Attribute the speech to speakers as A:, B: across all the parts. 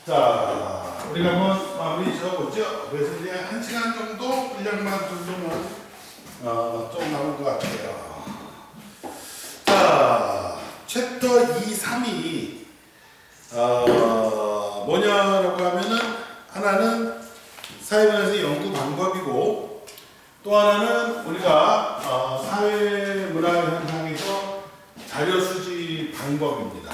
A: 자, 우리가 한번 마무리 지어보죠. 그래서 이제 1시간 정도, 분량만 정도는 좀 남은 것 같아요. 자, 챕터 2, 3이 뭐냐라고 하면은 하나는 사회문화에서 연구 방법이고 또 하나는 우리가 사회문화 현상에서 자료 수집 방법입니다.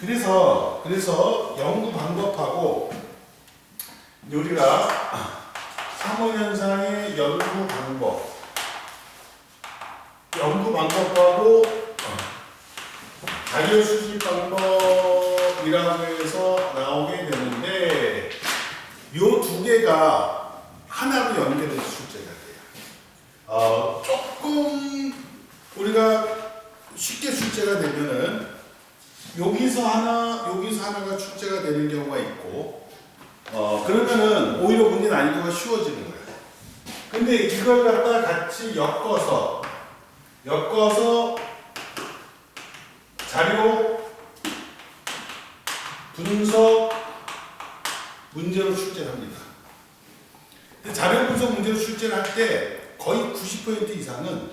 A: 그래서 연구 방법하고 우리가 사무현상의 연구 방법하고 자료 수집 방법이라고 해서 나오게 되는데 요 두 개가 하나로 연결해서 출제가 돼요. 조금 우리가 쉽게 출제가 되면은 여기서 하나가 출제가 되는 경우가 있고, 그러면은 오히려 문제 난이도가 쉬워지는 거예요. 근데 이걸 갖다 같이 엮어서 자료 분석 문제로 출제를 합니다. 근데 자료 분석 문제로 출제를 할 때 거의 90% 이상은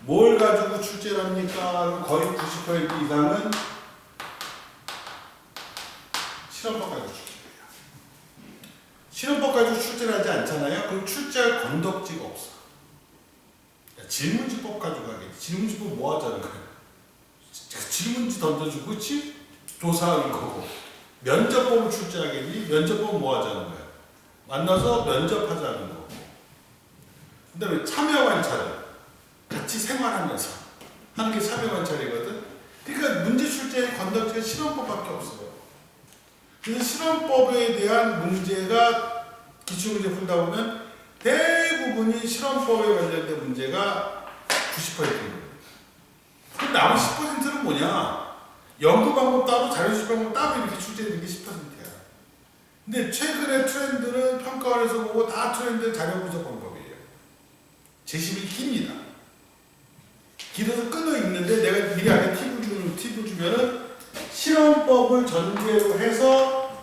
A: 뭘 가지고 출제를 합니까? 거의 90% 이상은 실험법 가지고 출제해요. 실험법 가지고 출제를 하지 않잖아요? 그럼 출제할 건덕지가 없어. 질문지법 가지고 하겠지. 질문지법 뭐 하자는 거야? 질문지 던져주고, 그치? 조사하는 거고. 면접법을 출제하겠니? 면접법은 뭐 하자는 거야? 만나서 면접하자는 거고. 그 다음에 참여관찰을 같이 생활하면서 하는 게 참여관찰이거든. 그러니까 문제 출제의 건덕지가 실험법밖에 없어요. 그래서 실험법에 대한 문제가 기출문제 풀다 보면 대부분이 실험법에 관련된 문제가 90%입니다. 그럼 나머지 10%는 뭐냐? 연구 방법 따로 자료 수집 방법 따로 이렇게 출제되는 게 10%야. 근데 최근의 트렌드는 평가원에서 보고 다 트렌드 자료 분석 방법이에요. 제시이 깁니다. 길어서 끊어 있는데 내가 미리 안에 팁을 주면은 실험법을 전제로 해서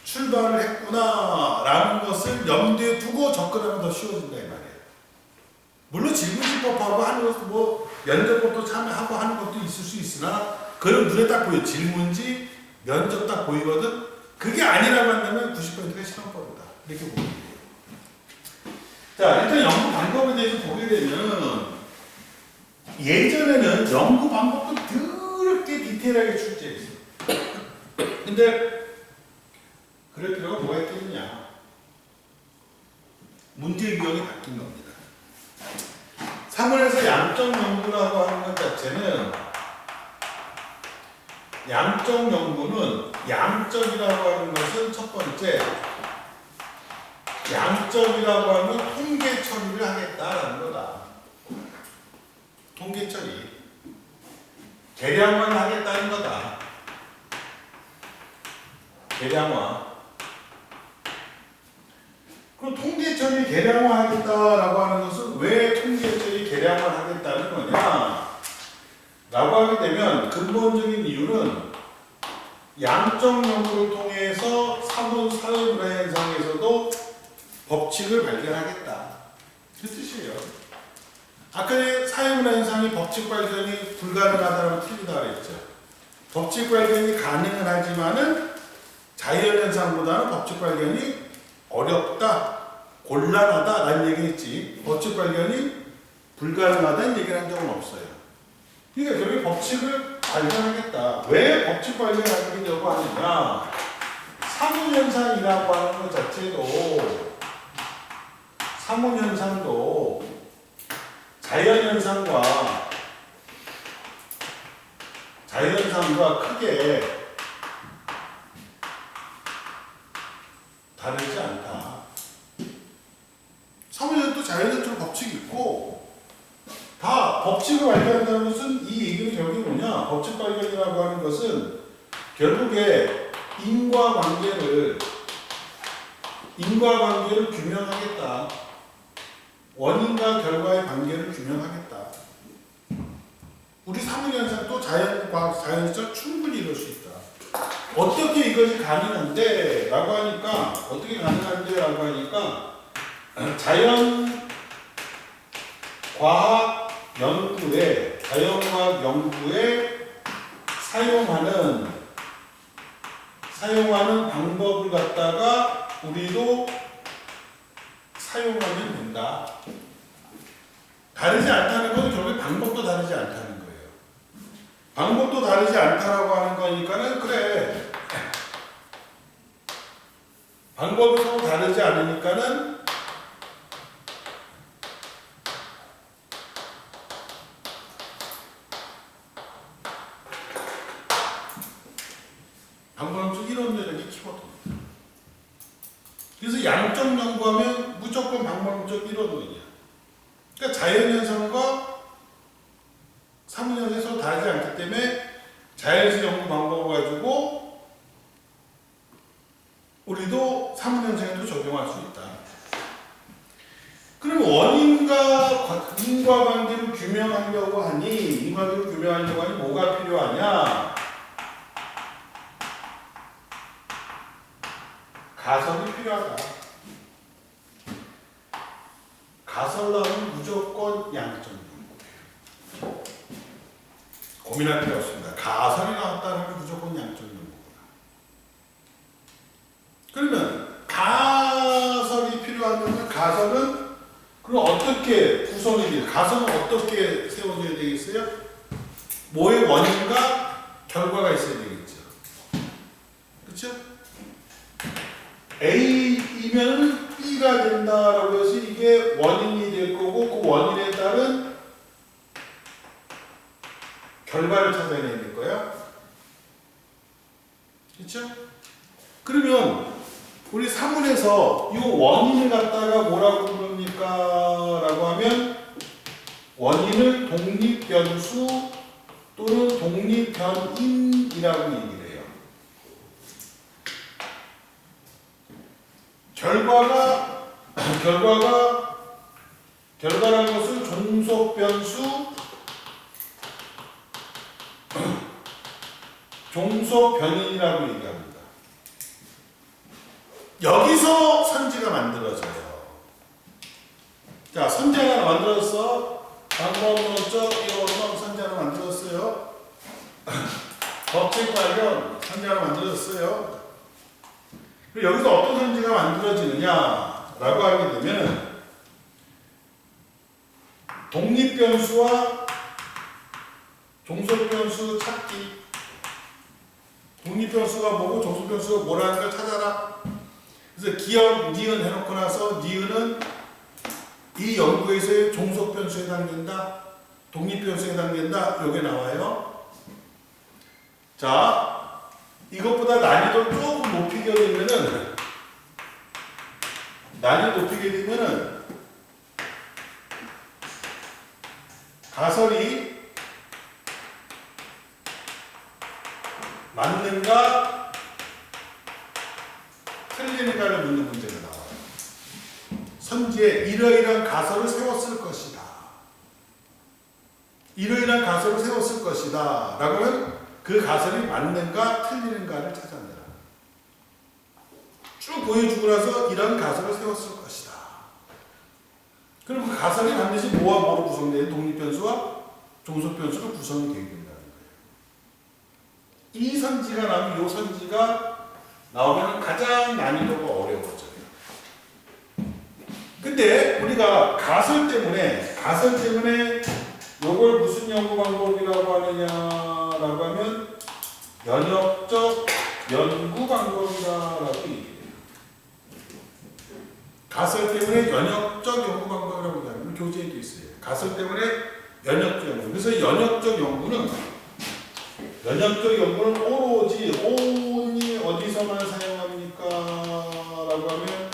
A: 출발을 했구나 라는 것을 염두에 두고 접근하면 더 쉬워진다 이 말이에요. 물론 질문지법하고 하는 것도 뭐 면접법도 참여하고 하는 것도 있을 수 있으나 그런 눈에 딱 보여. 질문지, 면접 딱 보이거든. 그게 아니라고 한다면 90%가 실험법이다. 이렇게 보면 돼요. 자, 일단 연구 방법에 대해서 보게 되면 예전에는 연구 방법도 더럽게 디테일하게 출제했어요. 근데 그럴 필요가 뭐가 있겠느냐. 문제 유형이 바뀐 겁니다. 사문에서 양적 연구라고 하는 것 자체는 양적 연구는 양적이라고 하는 것은 첫 번째 양적이라고 하면 통계 처리를 하겠다라는 거다. 통계 처리. 계량화를 하겠다는 거다. 계량화. 그럼 통계 처리 계량화 하겠다라고 하는 것은 왜 통계 처리 계량화를 하겠다는 거냐? 라고 하게 되면 근본적인 이유는 양적 연구를 통해서 사회문화 현상에서도 법칙을 발견하겠다. 그 뜻이에요. 아까 전에 사회문화 현상이 법칙 발견이 불가능하다고 틀리다 그랬죠. 법칙 발견이 가능은 하지만은 자연현상보다는 법칙 발견이 어렵다, 곤란하다라는 얘기를 했지. 법칙 발견이 불가능하다는 얘기를 한 적은 없어요. 그러니까 결국 법칙을 발견하겠다. 왜 법칙 발견하려고 하느냐? 사문현상이라고 하는 것 자체도 사문현상도 자연현상과 크게 다르지 않다. 사문현상도 자연현상 법칙이 있고 다 법칙을 발견한다는 것은 이 얘기는 결국에 뭐냐? 법칙 발견이라고 하는 것은 결국에 인과관계를 규명하겠다. 원인과 결과의 관계를 규명하겠다. 우리 사문현상도 자연과학, 자연적 충분히 이룰 수 있다. 어떻게 이것이 가능한데? 라고 하니까, 어떻게 가능한데? 라고 하니까, 자연과학 연구에 사용하는 방법을 갖다가 우리도 사용하면 된다. 다르지 않다는 건 결국 방법도 다르지 않다는 거예요. 방법도 다르지 않다라고 하는 거니까는 그래. 방법이 서로 다르지 않으니까는 방법론적 이론이라는 게 키워드입니다. 그래서 양적 연구하면 무조건 방법론적 이론이야. 그러니까 자연현상과 사무현상이 서로 다르지 않기 때문에 자연에서 연구 방법을 가지고 우리도 사무현상에도 적용할 수 있다. 그럼 원인과 인과관계를 규명하려고 하니 뭐가 필요하냐? 가설이 필요하다. 가설 나오면 무조건 양적 연구예요. 고민할 필요 없습니다. 가설이 나왔다면 무조건 양적 연구구나. 그러면 가설이 필요하면 가설은 그럼 어떻게 구성이 돼요? 가설은 어떻게 세워져야 되겠어요? 뭐의 원인과 결과가 있어야 되겠죠. 그렇죠? A이면 B가 된다라고 해서 이게 원인이 될 거고 그 원인에 따른 결과를 찾아내야 될 거야. 그렇죠? 그러면 우리 사문에서 이 원인을 갖다가 뭐라고 부릅니까? 라고 하면 원인을 독립변수 또는 독립변인이라고 얘기를 해요. 결과라는 것은 종속변수, 종속변인이라고 얘기합니다. 여기서 선지가 만들어져요. 자, 선지 하나 만들었어. 방법론적 이론은 선지 하나 만들었어요. 법칙 발견 선지 하나 만들었어요. 그리고 여기서 어떤 선지가 만들어지느냐라고 하게 되면 독립변수와 종속변수 찾기. 독립변수가 뭐고 종속변수가 뭐라는 걸 찾아라. 그래서 기억, 니은 해놓고 나서 니은은 이 연구에서의 종속변수에 해당된다. 독립변수에 해당된다. 요게 나와요. 자, 이것보다 난이도를 조금 높이게 되면은 가설이 맞는가 틀리는가를 묻는 문제가 나와요. 선지에 이러이러한 가설을 세웠을 것이다. 이러이러한 가설을 세웠을 것이다. 라고 하면 그 가설이 맞는가 틀리는가를 찾아내라. 쭉 보여주고 나서 이런 가설을 세웠을 것이다. 그럼 그 가설이 반드시 뭐와 뭐로 구성되는 독립변수와 종속변수로 구성이 되게 된다는 거예요. 이 선지가 나오면 이 선지가 나오면 가장 난이도가 어려워져요. 근데 우리가 가설 때문에 이걸 무슨 연구 방법이라고 하느냐라고 하면 연역적 연구 방법이라고 얘기해요. 가설 때문에 연역적 연구 방법이라고 하면 교재에도 있어요. 가설 때문에 연역적 연구. 그래서 연역적 연구는 오로지 어디서만 사용합니까? 라고 하면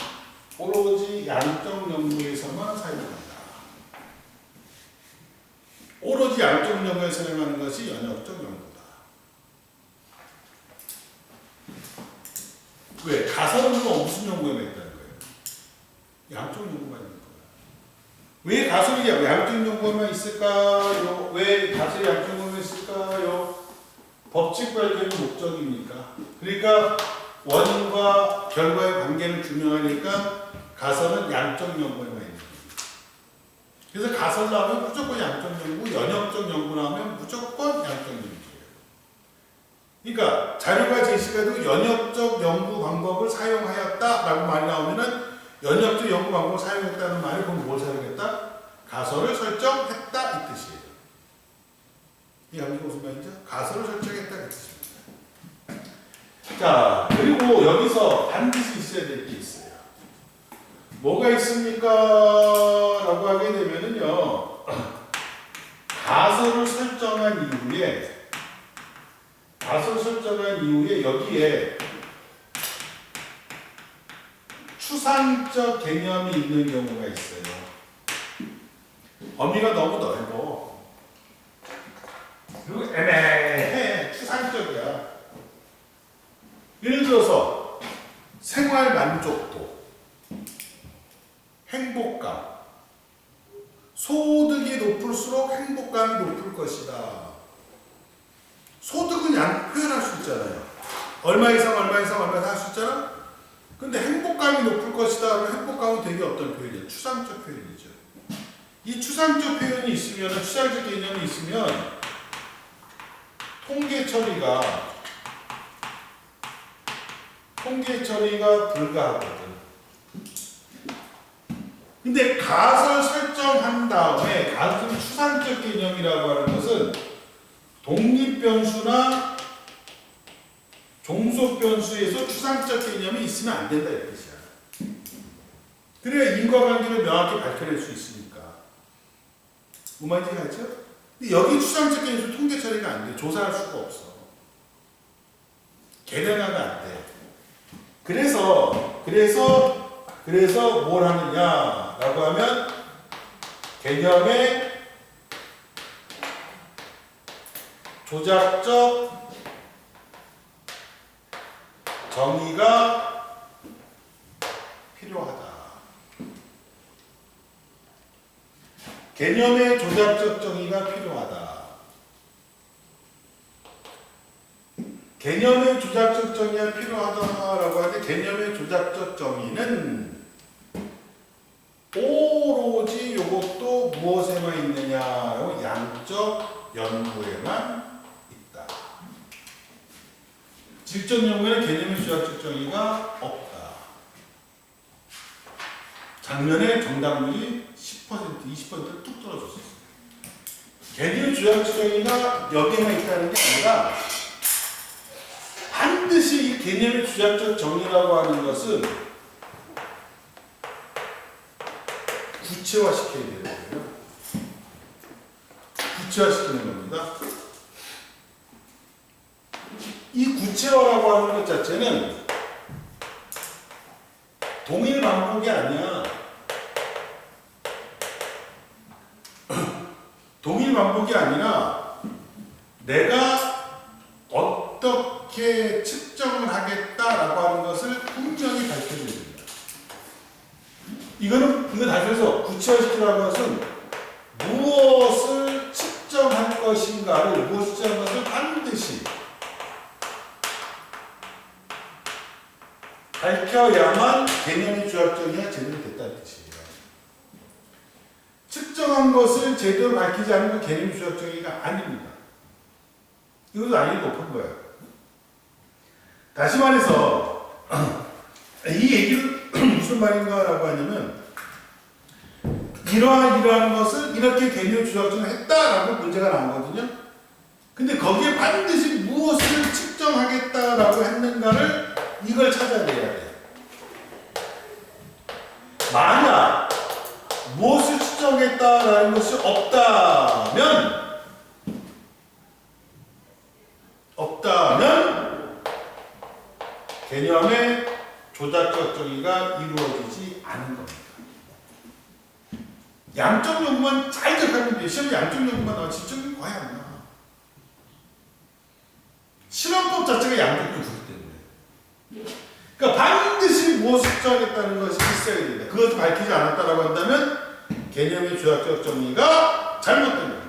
A: 오로지 양적 연구에서만 사용합니다. 오로지 양적 연구에 사용하는 것이 연역적 연구다. 왜? 가설은 무슨 연구에 있다는 거예요? 양적 연구가 있는 거예요. 왜 가설이 양적 연구만 있을까요? 왜 가설이 양적 연구만 있을까요? 법칙 발견이 목적이니까. 그러니까 원인과 결과의 관계를 규명하니까 가설은 양적 연구에만 있는 거예요. 그래서 가설 나오면 무조건 양적 연구, 연역적 연구 나오면 무조건 양적 연구예요. 그러니까 자료가 제시가 되고 연역적 연구 방법을 사용하였다라고 말이 나오면은 연역적 연구 방법을 사용했다는 말이 그럼 뭘 사용했다? 가설을 설정했다 이 뜻이에요. 이해합니까? 무슨 말인지? 가설을 설정했다 이 뜻입니다. 자, 그리고 여기서 반드시 있어야 될 게 있어요. 뭐가 있습니까? 라고 하게 되면은요, 가설을 설정한 이후에 여기에 추상적 개념이 있는 경우가 있어요. 범위가 너무 넓어. 그리고 애매해. 추상적이야. 예를 들어서 생활 만족도, 행복감, 소득이 높을수록 행복감이 높을 것이다. 소득은 표현할 수 있잖아요. 얼마 이상 할 수 있잖아. 근데 행복감이 높을 것이다 하면 행복감은 되게 어떤 표현이에요? 추상적 표현이죠. 이 추상적 표현이 있으면, 추상적 개념이 있으면 통계 처리가 불가하거든. 근데 가설 설정한 다음에 가설 추상적 개념이라고 하는 것은 독립변수나 종속변수에서 추상적 개념이 있으면 안 된다 이 뜻이야. 그래야 인과관계를 명확히 밝혀낼 수 있으니까. 뭔 말인지 알죠? 근데 여기 추상적 개념에서 통계 처리가 안 돼. 조사할 수가 없어. 계량화가 안 돼. 그래서 뭘 하느냐라고 하면 개념의 조작적 정의가 필요하다. 개념의 조작적 정의가 필요하다. 개념의 조작적 정의가 필요하다라고 하는데 개념의 조작적 정의는 오로지 이것도 무엇에만 있느냐라고 양적 연구에만 있다. 질적 연구에는 개념의 조작적 정의가 없다. 작년에 정답률이 10%, 20%를 뚝 떨어졌었어요. 개념의 조작적 정의가 여기에만 있다는 게 아니라 반드시 이 개념의 주작적 정의라고 하는 것은 구체화시켜야 되는 거예요. 구체화시키는 겁니다. 이 구체화라고 하는 것 자체는 동일 반복이 아니야. 동일 반복이 아니라 내가 어떻게 측정을 하겠다라고 하는 것을 분명히 밝혀줘야 됩니다. 이거 다시해서 구체화시키라고 하는 것은 무엇을 측정할 것인가를, 무엇을 측정할 것을 반드시 밝혀야만 개념의 주학정의가 제대로 됐다는 뜻이에요. 측정한 것을 제대로 밝히지 않으면 개념의 주학정의가 아닙니다. 이것도 난이도 높은 거예요. 다시 말해서 이 얘기를 무슨 말인가라고 하냐면 이러한 것을 이렇게 개념 주작정을 했다라고 문제가 나오거든요. 근데 거기에 반드시 무엇을 측정하겠다라고 했는가를 이걸 찾아내야 돼요. 만약 무엇을 측정했다라는 것이 없다면 개념의 조작적 정의가 이루어지지 않은 겁니다. 양적 연구만 잘 기억하면 돼요. 시험 양적 연구만 나와 질적 연구 거의 안 나와. 실험법 자체가 양적 연구이기 때문에. 그러니까 반드시 무엇을 측정하겠다는 것이 있어야 됩니다. 그것을 밝히지 않았다라고 한다면 개념의 조작적 정의가 잘못된 겁니다.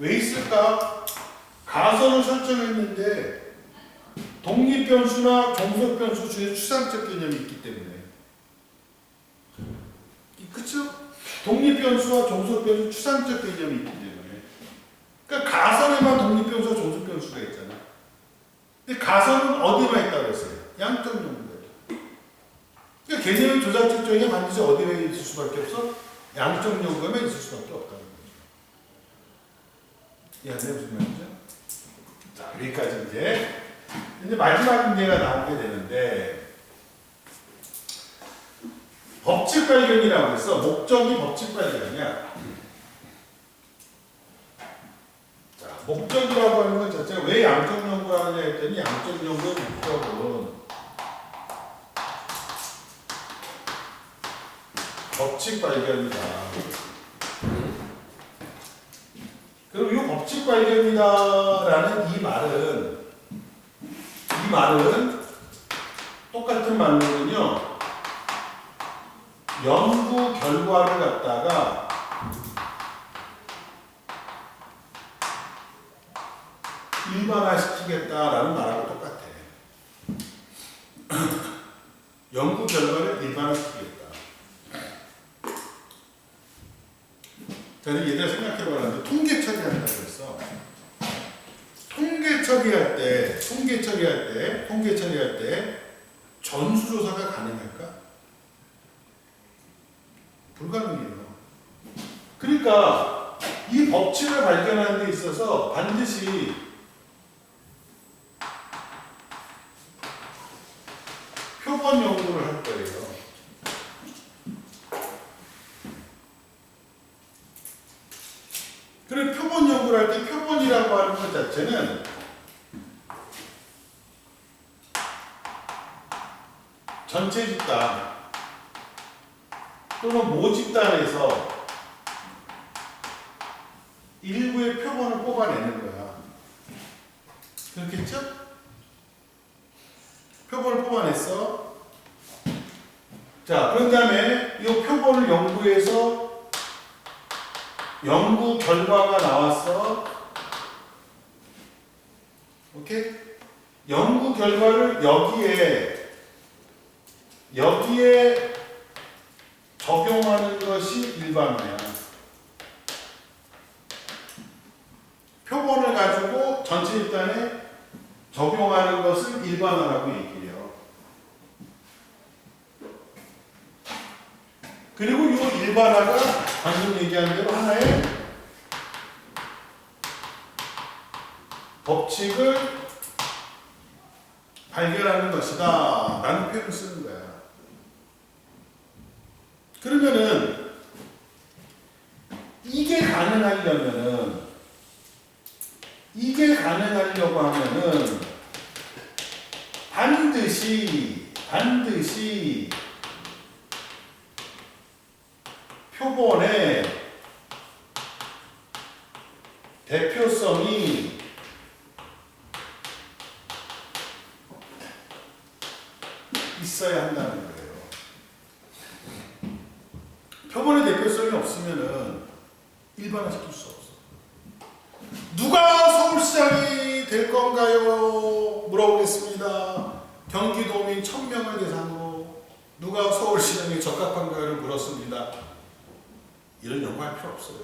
A: 왜 있을까? 가설을 설정했는데 독립변수나 종속변수 중에 추상적 개념이 있기 때문에. 그쵸? 독립변수와 종속변수 추상적 개념이 있기 때문에. 그러니까 가설에만 독립변수와 종속변수가 있잖아. 근데 가설은 어디만 있다고 했어요? 양적 연구에. 그러니까 개념의 조작 특정이 반드시 어디에 있을 수밖에 없어? 양적 연구에만 있을 수밖에 없다는 거죠. 이해하세요? 무슨 말이죠? 자, 여기까지 이제 마지막 문제가 나오게 되는데, 법칙 발견이라고 해서 목적이 법칙 발견이야. 자, 목적이라고 하는 것 자체가 왜 양적 연구를 하냐 했더니 양적 연구의 목적은 법칙 발견이다. 그리고 이 법칙 발견이다라는 이 말은 똑같은 말로는요, 연구 결과를 갖다가 일반화시키겠다라는 말하고 똑같아. 연구 결과를 일반화시키겠다. 자, 얘들 생각해보라는데 통계 처리한다고 했어. 통계 처리할 때 전수조사가 가능할까? 불가능해요. 그러니까 이 법칙을 발견하는 데 있어서 반드시 표본 연구를 할 거예요. 그래, 표본 연구를 할 때 표본이라고 하는 것 자체는 전체 집단 또는 모집단에서 일부의 표본을 뽑아내는 거야. 그렇겠죠? 표본을 뽑아냈어. 자, 그런 다음에 이 표본을 연구해서 연구 결과가 나왔어. 오케이? 연구 결과를 여기에 적용하는 것이 일반화야. 표본을 가지고 전체 집단에 적용하는 것을 일반화라고 얘기해요. 그리고 이 일반화가 방금 얘기한 대로 하나의 법칙을 발견하는 것이다 라는 표현을 쓰는 거야. 그러면은 이게 가능하려고 하면은 반드시 표본의 대표성이 있어야 한다는 거예요. 표본의 대표성이 없으면은 일반화시킬 수 없어. 누가 서울시장이 될 건가요? 물어보겠습니다. 경기도민 1000명을 대상으로 누가 서울시장에 적합한가를 물었습니다. 이런 연구할 필요 없어요.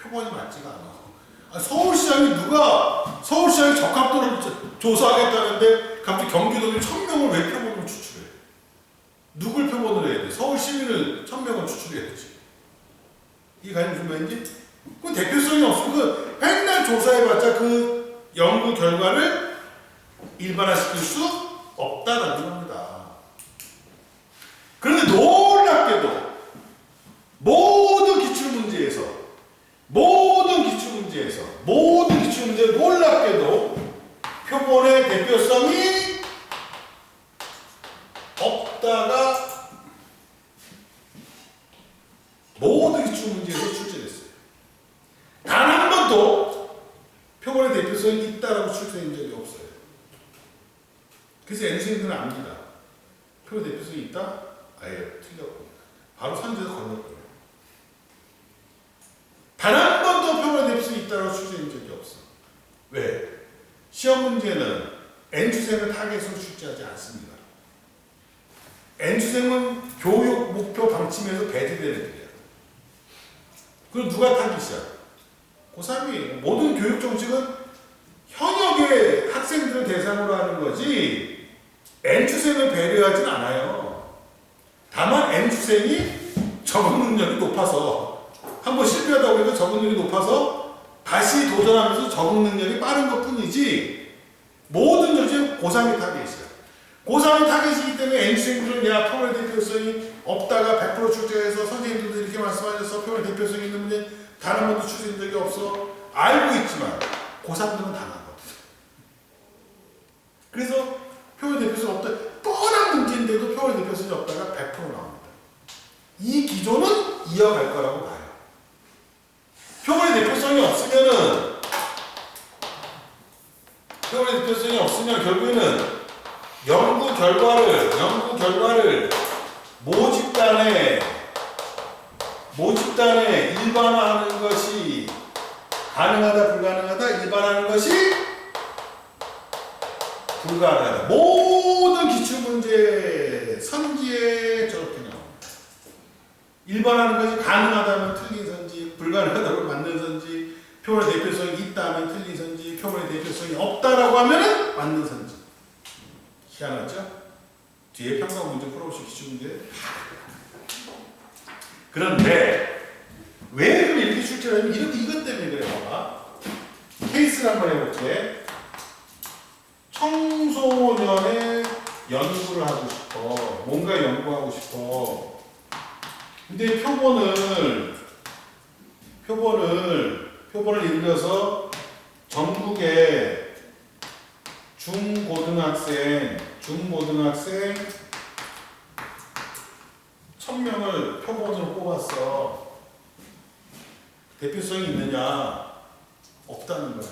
A: 표본이 맞지가 않아. 서울시장이 적합도를 조사하겠다는데 갑자기 경기도민 1000명을 왜 표본으로 추출해? 누굴 표본으로 해야 돼? 서울 시민을 1000명을 추출해야지. 이게 가장 무슨 말인지? 그 대표성이 없으면 맨날 조사해봤자 그 연구 결과를 일반화시킬 수 없다라는 겁니다. 그런데 놀랍게도 모든 기출문제에서 놀랍게도 표본의 대표성이 없다가 모든 기출문제에서 출제됐어요. 단 한 번도 표본의 대표성이 있다라고 출제된 적이 없어요. 그래서 N생들은 압니다. 표본 대표성이 있다? 아예 틀렸고 바로 선지에서 건널 거예요. 단 한 번도 표본의 대표성이 있다고 출제한 적이 없어. 왜? 시험 문제는 N주생을 타겟으로 출제하지 않습니다. N주생은 교육 목표 방침에서 배제되는 애들이야. 그럼 누가 타깃이야? 고3이. 모든 교육 정책은 현역의 학생들을 대상으로 하는 거지 N주생을 배려하진 않아요. 다만 N주생이 적응 능력이 높아서 한번 실패하다 보니까 적응 능력이 높아서 다시 도전하면서 적응 능력이 빠른 것 뿐이지 모든 조직은 고3이 타겟이야. 고3이 타겟이기 때문에 N주생들은 야 표본의 대표성이 없다가 100% 출제해서 선생님들도 이렇게 말씀하셔서 표본의 대표성이 있는 문제 단 한 번도 출제된 적이 없어. 알고 있지만 고3들은 당하거든. 그래서 표본의 대표성이 없다. 뻔한 문제인데도 표본의 대표성이 없다가 100% 나옵니다. 이 기조는 이어갈 거라고 봐요. 표본의 대표성이 없으면 결국에는 연구 결과를 모집단에 일반화하는 것이 가능하다 불가능하다 일반화하는 것이 불가능하다. 모든 기출문제 선지에 저렇게 나옵니다. 일반화하는 것이 가능하다면 틀린 선지, 불가능하다면 맞는 선지, 표본의 대표성이 있다면 틀린 선지, 표본의 대표성이 없다라고 하면 맞는 선지. 희한하죠? 뒤에 평가 문제 풀어보시 기출문제. 그런데 왜 그럼 이렇게 출제를 하면 이것 때문에 그래. 봐봐. 케이스를 한번 해볼게. 청소년의 연구를 하고 싶어. 뭔가 연구하고 싶어. 근데 표본을 예를 들어서 전국에 중고등학생 1000명을 표본으로 뽑았어. 대표성이 있느냐? 없다는 거야.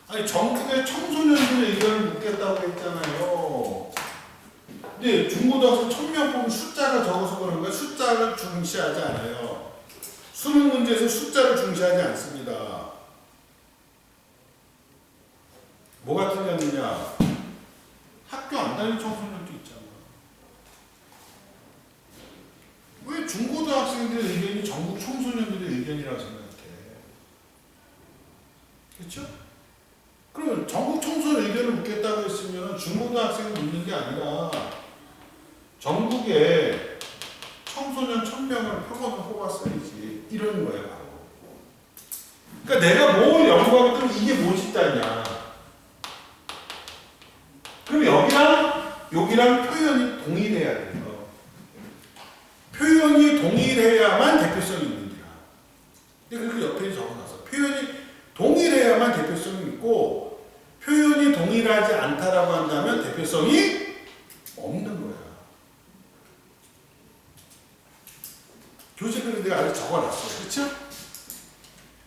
A: 아니 전국의 청소년들의 의견을 묻겠다고 했잖아요. 근데 중고등학생 1000명 뽑은 숫자가 적어서 그런 거야. 숫자를 중시하지 않아요. 수능 문제에서 숫자를 중시하지 않습니다. 뭐가 틀렸느냐? 학교 안 다니는 청소년도 있잖아. 왜 중고등학생들의 의견이 전국 청소년들의 의견이라고 생각해? 그렇죠? 그러면 전국 청소년 의견을 묻겠다고 했으면 중고등학생을 묻는 게 아니라 전국에 청소년 1000명을 표본을 뽑았어야지. 이런 거예요, 바로. 그러니까 내가 뭘 연구하겠다면 이게 모집단이야. 그럼 여기랑 표현이 동일해야 돼요. 표현이 동일해야만 대표성이 있는 거야. 근데 그렇게 옆에 적어놨어. 표현이 동일해야만 대표성이 있고 표현이 동일하지 않다라고 한다면 대표성이 없는 거야. 교재글에 내가 아직 적어놨어. 그렇죠?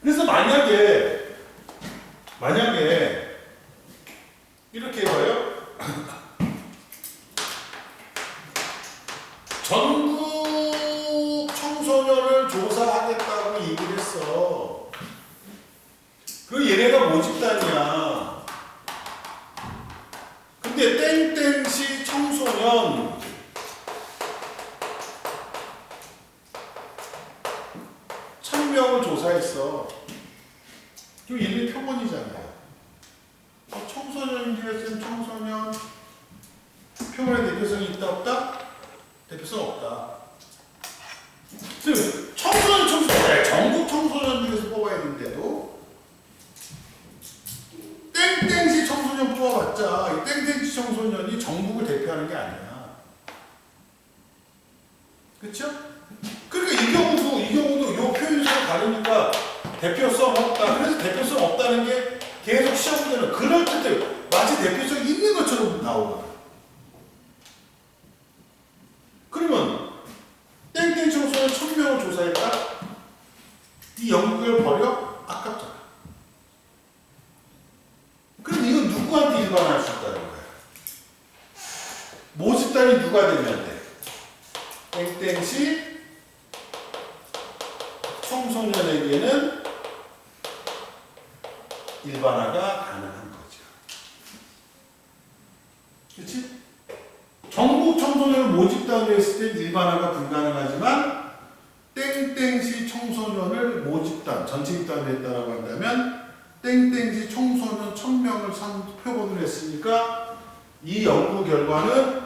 A: 그래서 만약에 이렇게 해봐요. 전국 청소년을 조사하겠다고 얘기를 했어. 그 얘네가 모집단이야. 근데 땡땡시 청소년 1000명을 조사했어. 그럼 얘네 표본이잖아요. 청소년 중에서는 청소년 표본의 대표성이 있다 없다? 대표성 없다. 전국 청소년 중에서 뽑아야 되는데도 땡땡시 청소년 뽑아봤자 이 땡땡시 청소년이 전국을 대표하는 게 아니야. 그쵸? 그러니까 이 경우도 이 표현이 서로 다르니까 대표성 없다. 그래서 대표성 없다는 게 계속 시험 문제는 그럴 때 마치 대표성이 있는 것처럼 나오거든. 그러면 땡땡 청소년 1000명을 조사했다? 이 연구를 버려? 아깝잖아. 그럼 이건 누구한테 일반화할 수 있다는 거야? 모집단이 누가 되면 돼? 땡땡시 청소년에게는 일반화가 가능한 거죠. 그렇지? 전국 청소년을 모집단으로 했을 때 일반화가 불가능하지만 땡땡시 청소년을 모집단, 전체 입단으로 했다라고 한다면 땡땡시 청소년 1000명을 표본으로 했으니까 이 연구 결과는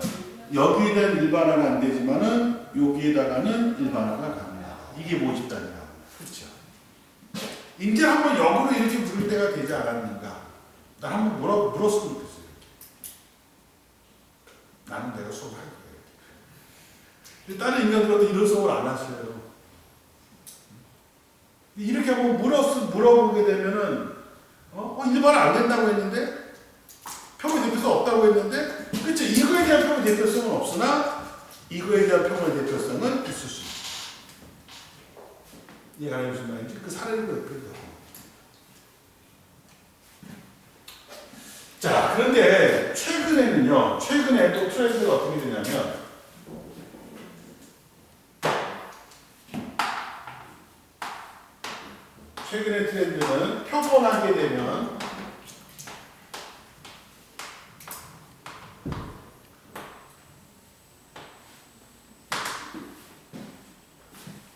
A: 여기에 대한 일반화가 안 되지만은 여기에다가는 일반화가 가능하다. 이게 모집단이라고. 그렇죠? 이제 한번 역으로 이렇게 부를 때가 되지 않았는가? 나 한번 물었으면 좋겠어요. 나는 내가 수업을 할 거예요. 다른 인간들도 이런 수업을 안 하셔요. 이렇게 한번 물어보게 되면은, 일반화 안 된다고 했는데, 표본 대표성 없다고 했는데, 그렇죠. 이거에 대한 표본 대표성은 없으나, 이거에 대한 표본 대표성은 있을 수 있어요. 이해가 무슨 말인지? 그 사례를 보여드려요. 자, 그런데 최근에는요, 최근에 또 트렌드가 어떻게 되냐면, 최근의 트렌드는 표본하게 되면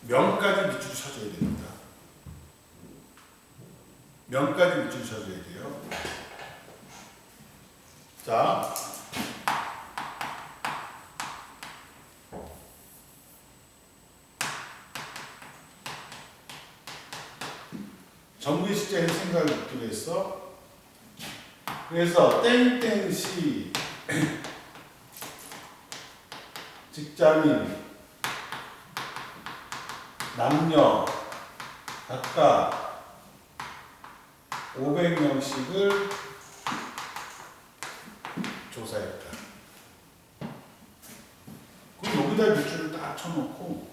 A: 명까지 밑줄을 쳐줘야 됩니다. 명까지 밑줄을 쳐줘야 돼요. 자, 정부의 시장의 생각을 듣기로 했어. 그래서 땡땡시 직장인 남녀 각각 500명씩을 조사했다. 그럼 여기다 밑줄을 딱 쳐놓고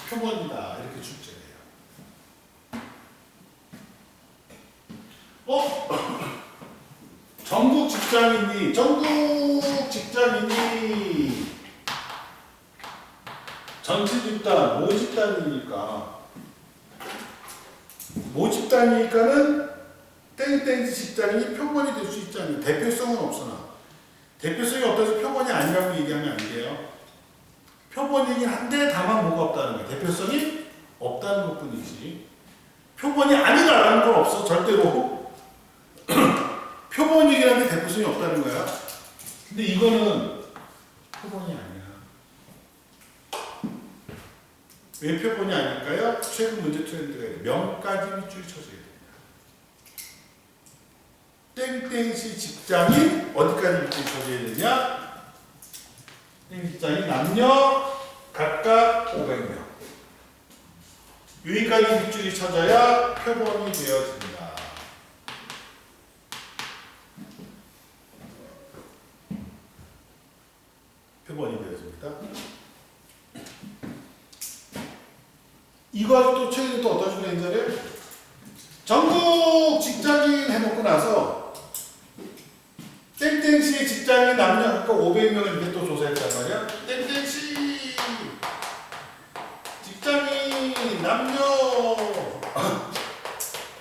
A: 표본이다 이렇게 출제해요. 전국 직장인이 전체 집단 모집단이니까는 땡땡 직장인이 표본이 될 수 있지 않나요? 대표성은 없으나 대표성이 없다서 표본이 아니라고 얘기하면 안 돼요. 표본이긴 한데 다만 뭐가 없다는 거예요. 대표성이 없다는 것 뿐이지. 표본이 아니다라는 건 없어. 절대로. 표본이긴 한데 대표성이 없다는 거야. 근데 이거는 표본이 아니야. 왜 표본이 아닐까요? 최근 문제 트렌드가 있어요. 명까지 밑줄 쳐줘야 됩니다. 땡땡시 직장인 어디까지 밑줄 쳐줘야 되냐? 직장인 남녀 각각 500명. 여기까지 밑줄이 쳐져야 표본이 되어집니다. 표본이 되어집니다. 이거 또 최근에 또 어떤 식으로 인자를 전국 직장인 해놓고 나서 땡땡시의 직장인 남녀 각각 500명을 이렇게 또 조사했단 말이야. 땡땡시 직장인 남녀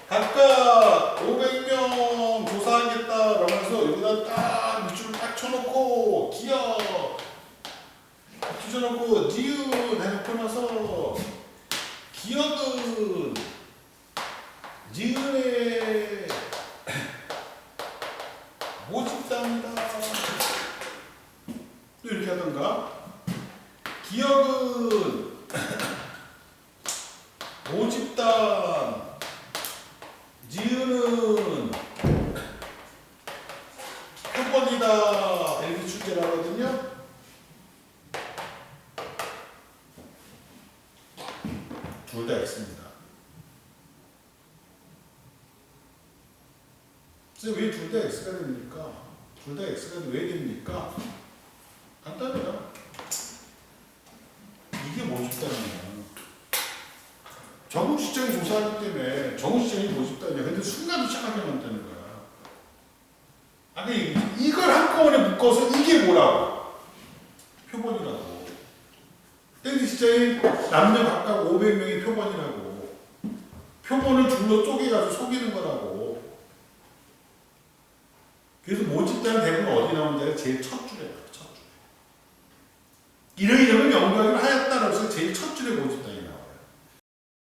A: 각각 500명 조사하겠다 라면서 여기다 딱 밑줄을 딱 쳐놓고 기억 붙여놓고 니은 해놓고 나서 기억은 니은의 모집단이다. 또 이렇게 하던가. 기억은 모집단, 니은은 표본이다. 이렇게 출제를 하거든요. 둘 다 X입니다. 그래서 왜 둘 다 X가 됩니까? 둘 다 X가 왜 됩니까? 간단해요. 이게 모집단이에요. 전국 시장이 조사하기 때문에 전국 시장이 모집단이야. 근데 순간 시작하게 만드는 거야. 아니 이걸 한꺼번에 묶어서 이게 뭐라고? 표본이라고. 땡지 직장인 남녀 각각 500명이 표본이라고. 표본을 줄로 쪼개가지고 속이는 거라고. 그래서 모집단은 대부분 어디 나오는지 제일 첫 줄에 나와요. 첫 줄에. 이런 연구하기를 하였다라고 해서 제일 첫 줄에 모집단